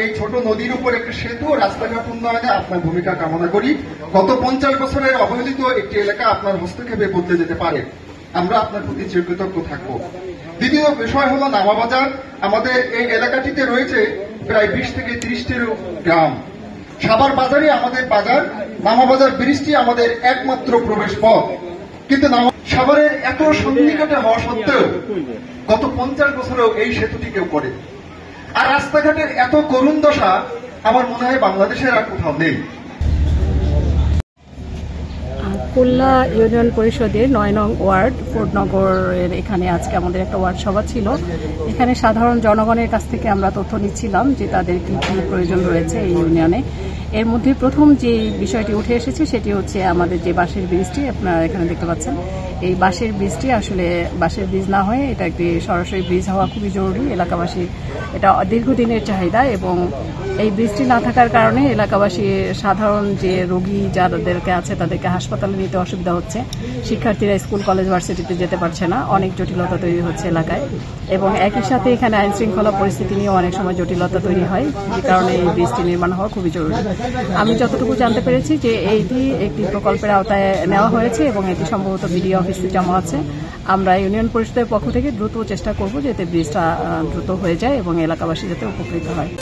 এই ছোট নদীর উপর একটি সেতু ও রাস্তাঘাট উন্নয়নে আপনার ভূমিকা কামনা করি। গত 50 বছরের অবহেলিত একটি এলাকা আপনার হস্তক্ষেপে বদলে যেতে পারে, আমরা আপনার প্রতি কৃতজ্ঞ থাকবো। দ্বিতীয় বিষয় হলো নামাবাজার। আমাদের এই এলাকাটিতে রয়েছে প্রায় 20 থেকে 30টিরও গ্রাম। সাভার বাজারই আমাদের বাজার, নামাবাজার ব্রিজটি আমাদের একমাত্র প্রবেশ পথ। কিন্তু সাভারের এত সন্নিকটে হওয়া সত্ত্বেও গত 50 বছরেও এই সেতুটি কেউ করে। আর রাস্তাঘাটের এত করুণ দশা আমার মনে হয় বাংলাদেশের আর কোথাও নেই। খুলনা ইউনিয়ন পরিষদের 9 নং ওয়ার্ড ফোর্টনগরের এখানে আজকে আমাদের একটা ওয়ার্ড সভা ছিল। এখানে সাধারণ জনগণের কাছ থেকে আমরা তথ্য নিচ্ছিলাম যে তাদের কি কি প্রয়োজন রয়েছে এই ইউনিয়নে। এর মধ্যে প্রথম যে বিষয়টি উঠে এসেছে সেটি হচ্ছে আমাদের যে বাঁশের ব্রিজটি আপনারা এখানে দেখতে পাচ্ছেন। এই বাঁশের ব্রিজটি আসলে বাঁশের ব্রিজ না হয়ে এটা একটি সরাসরি ব্রিজ হওয়া খুবই জরুরি। এলাকাবাসী এটা দীর্ঘদিনের চাহিদা এবং এই ব্রিজটি না থাকার কারণে এলাকাবাসী সাধারণ যে রোগী যাদেরকে আছে তাদেরকে হাসপাতালে নিতে অসুবিধা হচ্ছে। শিক্ষার্থীরা স্কুল কলেজ ভার্সিটিতে যেতে পারছে না, অনেক জটিলতা তৈরি হচ্ছে এলাকায় এবং একই সাথে এখানে আইন শৃঙ্খলা পরিস্থিতি নিয়ে অনেক সময় জটিলতা তৈরি হয়, যে কারণে এই ব্রিজটি নির্মাণ হওয়া খুবই জরুরি। আমি যতটুকু জানতে পেরেছি যে এইটি একটি প্রকল্পের আওতায় নেওয়া হয়েছে এবং এটি সম্ভবত বিডিও অফিসে জমা আছে। আমরা ইউনিয়ন পরিষদের পক্ষ থেকে দ্রুত চেষ্টা করব যাতে ব্রিজটা দ্রুত হয়ে যায় এবং এলাকাবাসী যাতে উপকৃত হয়।